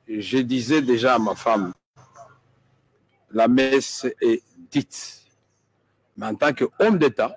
je disais déjà à ma femme, la messe est dite. Mais en tant qu'homme d'État,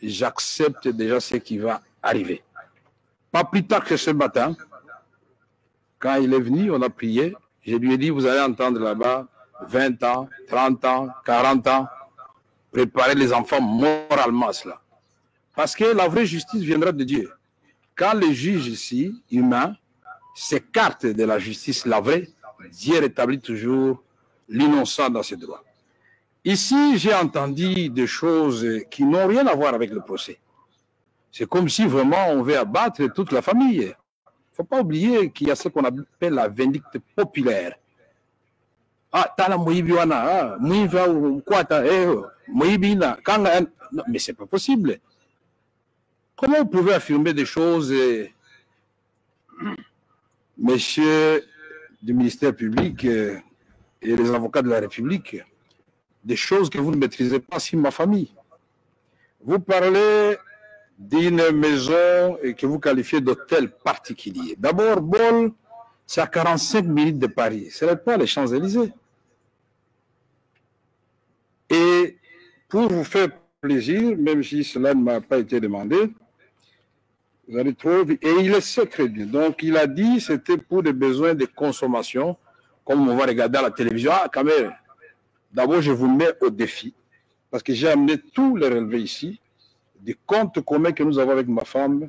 j'accepte déjà ce qui va arriver. Pas plus tard que ce matin, quand il est venu, on a prié, je lui ai dit, vous allez entendre là-bas 20 ans, 30 ans, 40 ans, préparer les enfants moralement à cela. Parce que la vraie justice viendra de Dieu. Quand les juges ici, humains, s'écartent de la justice, la vraie, Dieu rétablit toujours l'innocent dans ses droits. Ici, j'ai entendu des choses qui n'ont rien à voir avec le procès. C'est comme si vraiment on veut abattre toute la famille. Il ne faut pas oublier qu'il y a ce qu'on appelle la vindicte populaire. Ah, t'as la Moïbiwana, Moïva ou quoi, Moïbina, mais c'est pas possible. Comment vous pouvez affirmer des choses, messieurs du ministère public et les avocats de la République, des choses que vous ne maîtrisez pas sur ma famille? Vous parlez d'une maison que vous qualifiez d'hôtel particulier. D'abord, Bol, c'est à 45 minutes de Paris. Ce n'est pas les Champs-Élysées. Et pour vous faire plaisir, même si cela ne m'a pas été demandé, vous allez trouver, et il est secret. Donc, il a dit que c'était pour des besoins de consommation, comme on va regarder à la télévision. Ah, quand même, d'abord, je vous mets au défi, parce que j'ai amené tous les relevés ici, des comptes communs que nous avons avec ma femme.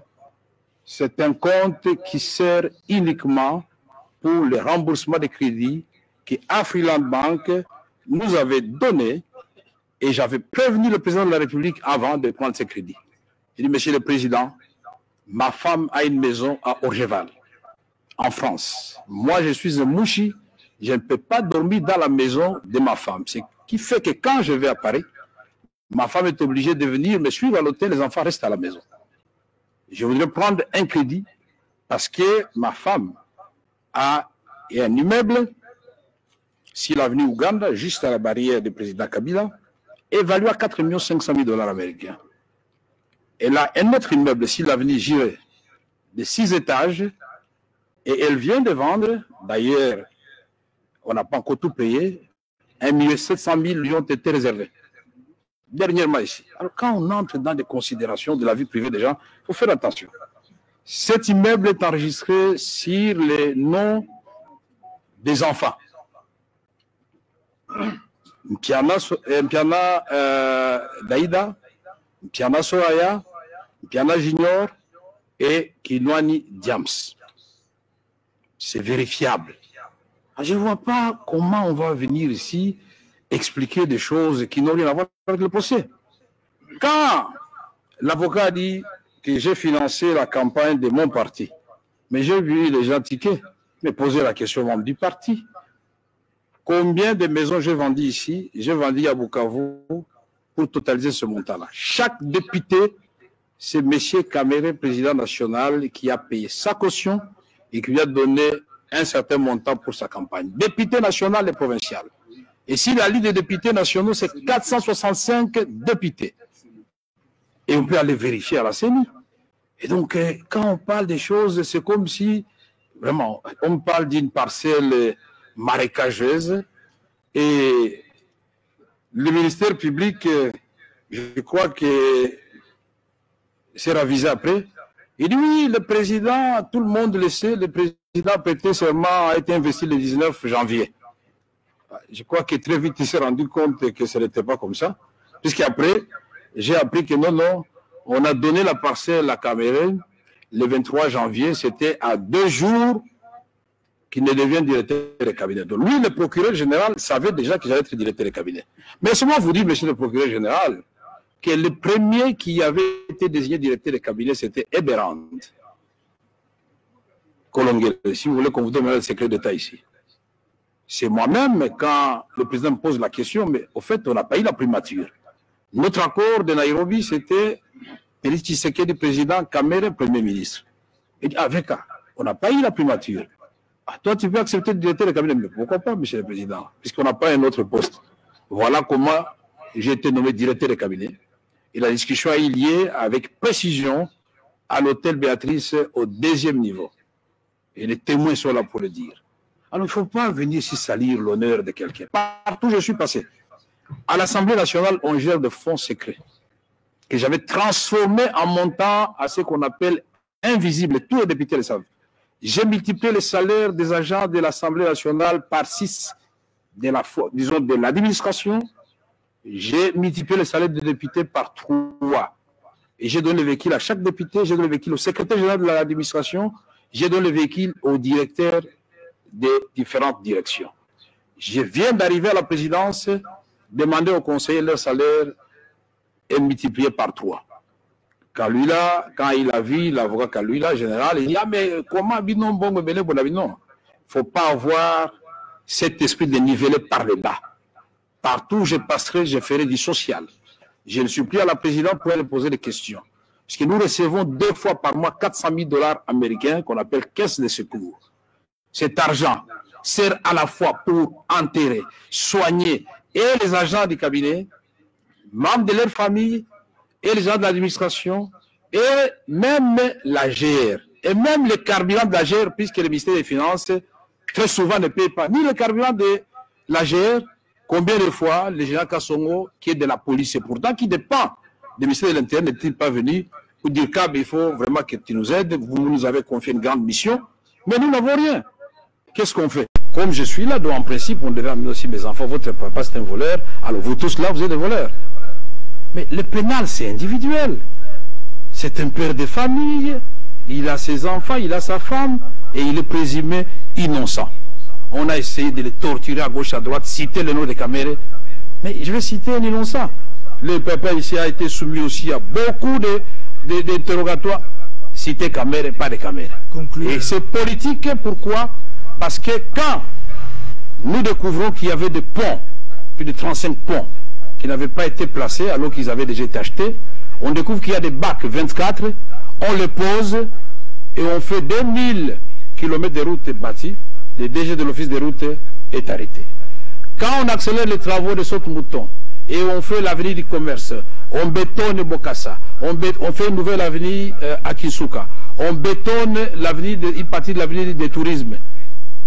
C'est un compte qui sert uniquement pour le remboursement des crédits que Afriland Bank nous avait donné, et j'avais prévenu le président de la République avant de prendre ces crédits. Il dit, Monsieur le Président, ma femme a une maison à Orgeval, en France. Moi, je suis un mouchi, je ne peux pas dormir dans la maison de ma femme. Ce qui fait que quand je vais à Paris, ma femme est obligée de venir me suivre à l'hôtel, les enfants restent à la maison. Je voudrais prendre un crédit parce que ma femme a un immeuble sur l'avenue Ouganda, juste à la barrière du président Kabila, évalué à 4 500 000 $ américains. Elle a un autre immeuble sur l'avenue Giré de 6 étages et elle vient de vendre, d'ailleurs, on n'a pas encore tout payé, 1 700 000 lui ont été réservés. Dernièrement ici. Alors quand on entre dans des considérations de la vie privée des gens, il faut faire attention. Cet immeuble est enregistré sur les noms des enfants. Mpiana Daïda, Mpiana Soraya, Mpiana Junior et Kinwani Diams. C'est vérifiable. Je ne vois pas comment on va venir ici expliquer des choses qui n'ont rien à voir avec le procès. Quand l'avocat dit que j'ai financé la campagne de mon parti, mais j'ai vu les gens tiquer, me poser la question membre du parti. Combien de maisons j'ai vendues ici? J'ai vendu à Bukavu pour totaliser ce montant-là. Chaque député, c'est M. Kamere, président national, qui a payé sa caution et qui lui a donné un certain montant pour sa campagne. Député national et provincial. Et si la liste des députés nationaux, c'est 465 députés. Et on peut aller vérifier à la CENI. Et donc, quand on parle des choses, c'est comme si, vraiment, on parle d'une parcelle marécageuse et le ministère public, je crois que c'est ravisé après. Il dit oui, le président, tout le monde le sait, le président prêté serment a été investi le 19 janvier. Je crois que très vite il s'est rendu compte que ce n'était pas comme ça. Puisqu'après, j'ai appris que non, on a donné la parcelle à Cameroun le 23 janvier, c'était à 2 jours qu'il ne devient directeur de cabinet. Donc lui, le procureur général, savait déjà que j'allais être directeur de cabinet. Mais seulement vous dire, monsieur le procureur général, que le premier qui avait été désigné directeur de cabinet, c'était Eberand Kolongel. Si vous voulez qu'on vous donne le secret d'État ici. C'est moi-même, quand le président me pose la question, mais au fait, on n'a pas eu la primature. Notre accord de Nairobi, c'était Félix Tshisekedi, président, Kamere, premier ministre. Et avec on n'a pas eu la primature. Ah, toi, tu peux accepter le directeur de cabinet, mais pourquoi pas, monsieur le président, puisqu'on n'a pas un autre poste. Voilà comment j'ai été nommé directeur de cabinet. Et la discussion a eu lieu avec précision à l'hôtel Béatrice au 2e niveau. Et les témoins sont là pour le dire. Alors il ne faut pas venir ici salir l'honneur de quelqu'un. Partout où je suis passé, à l'Assemblée nationale, on gère de fonds secrets que j'avais transformés en montant à ce qu'on appelle invisible. Tous les députés le savent. J'ai multiplié les salaires des agents de l'Assemblée nationale par 6 de l'administration. J'ai multiplié les salaires des députés par 3. Et j'ai donné le véhicule à chaque député, j'ai donné le véhicule au secrétaire général de l'administration, j'ai donné le véhicule au directeur des différentes directions. Je viens d'arriver à la présidence, demander aux conseillers leur salaire est multiplié par 3. Kalula, quand il a vu l'avocat Kalula, général, il dit « Ah, mais comment binon bon me belé bon non ?» Il ne faut pas avoir cet esprit de niveler par le bas. Partout où je passerai, je ferai du social. Je le supplie à la présidente pour lui poser des questions. Parce que nous recevons 2 fois par mois 400 000 $ américains qu'on appelle caisse de secours. Cet argent sert à la fois pour enterrer, soigner et les agents du cabinet, membres de leur famille, et les gens de l'administration, et même la GR, et même le carburant de la GR, puisque le ministère des Finances, très souvent, ne paye pas ni le carburant de la GR. Combien de fois le général Kassongo, qui est de la police, et pourtant qui dépend du ministère de l'Intérieur, n'est-il pas venu pour dire qu'il faut vraiment que tu nous aides, vous nous avez confié une grande mission, mais nous n'avons rien. Qu'est-ce qu'on fait? Comme je suis là, donc en principe, on devait amener aussi mes enfants, votre papa c'est un voleur, alors vous tous là, vous êtes des voleurs. Mais le pénal, c'est individuel. C'est un père de famille, il a ses enfants, il a sa femme, et il est présumé innocent. On a essayé de les torturer à gauche, à droite, citer le nom de Kamere. Mais je vais citer un innocent. Le papa ici a été soumis aussi à beaucoup d'interrogatoires. Citer Kamere, pas de Kamere. Et c'est politique, pourquoi? Parce que quand nous découvrons qu'il y avait des ponts, plus de 35 ponts, qui n'avaient pas été placés alors qu'ils avaient déjà été achetés, on découvre qu'il y a des bacs 24, on les pose et on fait 2000 km de route bâties. Le DG de l'office des routes est arrêté. Quand on accélère les travaux de Saute-Mouton et on fait l'avenue du commerce, on bétonne Bokassa, on fait une nouvelle avenue à Kisuka, on bétonne une partie de l'avenue du tourisme.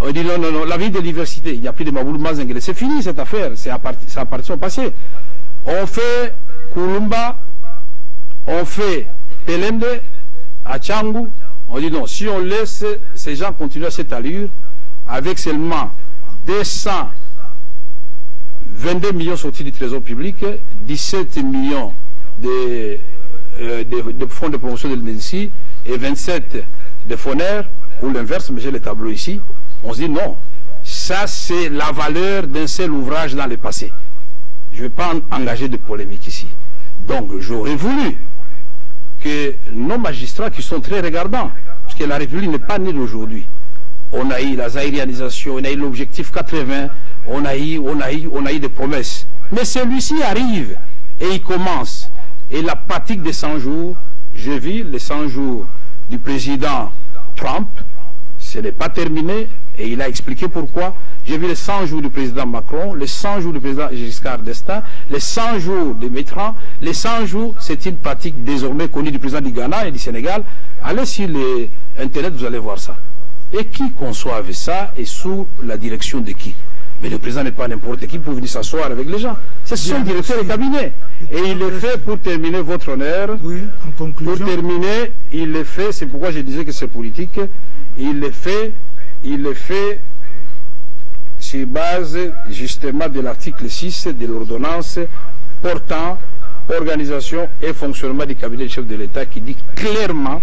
On dit non, non, non, l'avenue de l'université, il n'y a plus de Maboulou Mazengele. C'est fini cette affaire, ça appartient au passé. On fait Kulumba, on fait Pelembe, à Tchangou. On dit non, si on laisse ces gens continuer à cette allure, avec seulement 222 millions sortis du trésor public, 17 millions de fonds de promotion de l'INSI et 27 de FONER, ou l'inverse, mais j'ai le tableau ici, on se dit non, ça c'est la valeur d'un seul ouvrage dans le passé. Je ne vais pas engager de polémique ici. Donc j'aurais voulu que nos magistrats qui sont très regardants, parce que la République n'est pas née d'aujourd'hui, on a eu la zaïrianisation, on a eu l'objectif 80, on a eu des promesses. Mais celui-ci arrive et il commence. Et la pratique des 100 jours, j'ai vu les 100 jours du président Trump, ce n'est pas terminé et il a expliqué pourquoi. J'ai vu les 100 jours du président Macron, les 100 jours du président Giscard d'Estaing, les 100 jours de Mitterrand. Les 100 jours, c'est une pratique désormais connue du président du Ghana et du Sénégal. Allez sur Internet, vous allez voir ça. Et qui conçoivent ça et sous la direction de qui? Mais le président n'est pas n'importe qui pour venir s'asseoir avec les gens. C'est son directeur de cabinet. Et il le fait, pour terminer votre honneur, oui, en conclusion. Pour terminer, il le fait, c'est pourquoi je disais que c'est politique, il le fait sur base justement de l'article 6 de l'ordonnance portant organisation et fonctionnement du cabinet du chef de l'État qui dit clairement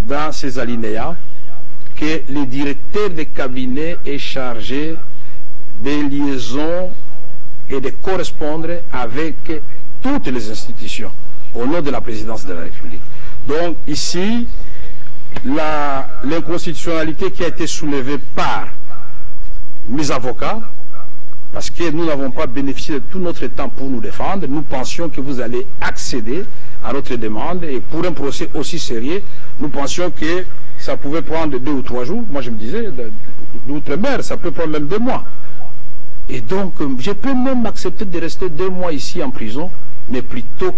dans ces alinéas que le directeur de cabinet est chargé des liaisons et de correspondre avec toutes les institutions au nom de la présidence de la République. Donc ici, l'inconstitutionnalité qui a été soulevée par mes avocats, parce que nous n'avons pas bénéficié de tout notre temps pour nous défendre, nous pensions que vous allez accéder à notre demande et pour un procès aussi sérieux, nous pensions que ça pouvait prendre 2 ou 3 jours. Moi je me disais, d'outre-mer, ça peut prendre même 2 mois. Et donc, je peux même accepter de rester 2 mois ici en prison, mais plutôt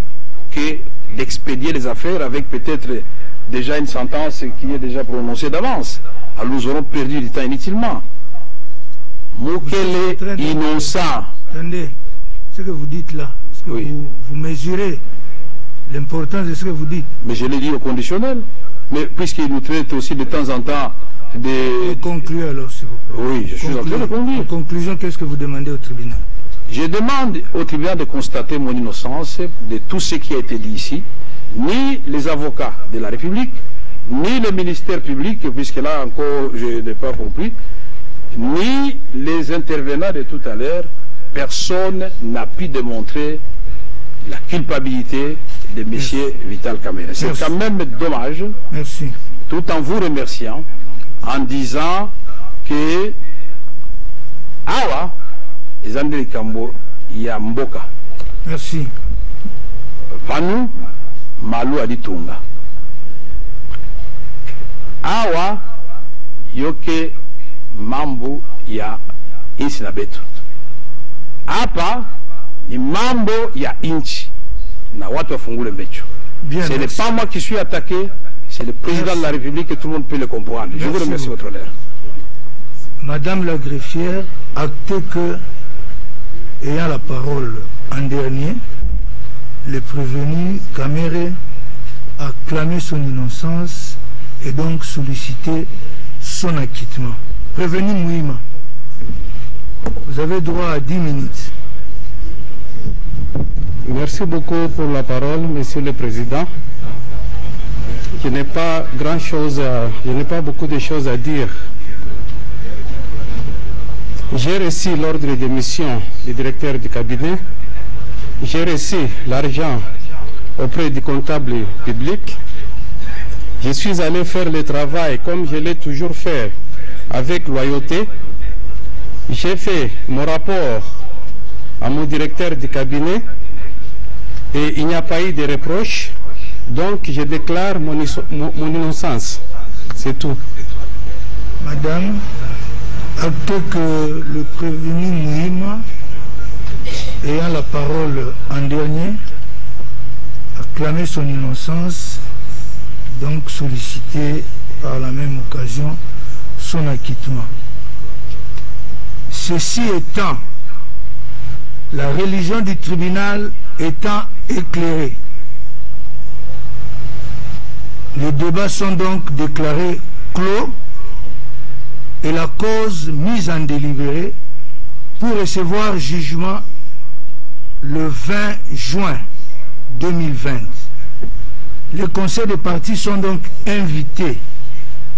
que d'expédier les affaires avec peut-être déjà une sentence qui est déjà prononcée d'avance. Alors nous aurons perdu du temps inutilement. Mukele innocent. Attendez, ce que vous dites là, est-ce que Oui. vous mesurez l'importance de ce que vous dites? Mais je l'ai dit au conditionnel. Mais puisqu'il nous traite aussi de temps en temps des... Concluez alors, s'il vous plaît. Oui, je suis en train de En conclure. conclusion, qu'est-ce que vous demandez au tribunal? Je demande au tribunal de constater mon innocence de tout ce qui a été dit ici. Ni les avocats de la République, ni le ministère public, puisque là encore je n'ai pas compris, ni les intervenants de tout à l'heure, personne n'a pu démontrer la culpabilité de M. Vital Kamerhe. C'est Merci. quand même dommage, Merci. tout en vous remerciant, en disant que awa ezandeli kambo ya mboka Merci. panu malu aditunga awa yoke mambo ya inchi na betu hapa ni mambo ya inchi na watu wafungule mbecho. Bien, Ce n'est merci. pas moi qui suis attaqué, c'est le président Merci. de la République et tout le monde peut le comprendre. Je vous Merci remercie beaucoup. votre honneur. Madame la greffière, actez que, ayant la parole en dernier, le prévenu Kamerhe a clamé son innocence et donc sollicité son acquittement. Prévenu Mouima, vous avez droit à 10 minutes. Merci beaucoup pour la parole, Monsieur le Président. Je n'ai pas beaucoup de choses à dire. J'ai reçu l'ordre de mission du directeur du cabinet. J'ai reçu l'argent auprès du comptable public. Je suis allé faire le travail comme je l'ai toujours fait, avec loyauté. J'ai fait mon rapport à mon directeur du cabinet et il n'y a pas eu de reproches. Donc je déclare mon innocence. C'est tout. Madame, actez que le prévenu Mouima, ayant la parole en dernier, a clamé son innocence, donc sollicité par la même occasion son acquittement. Ceci étant, la religion du tribunal étant éclairée, les débats sont donc déclarés clos et la cause mise en délibéré pour recevoir jugement le 20 juin 2020. Les conseils de parties sont donc invités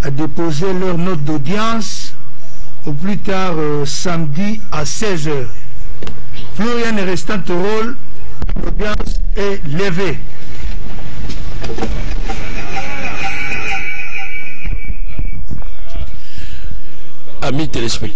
à déposer leur note d'audience au plus tard samedi à 16 h. Plus rien n'est restant au rôle, l'audience est levée. Amis téléspectateurs.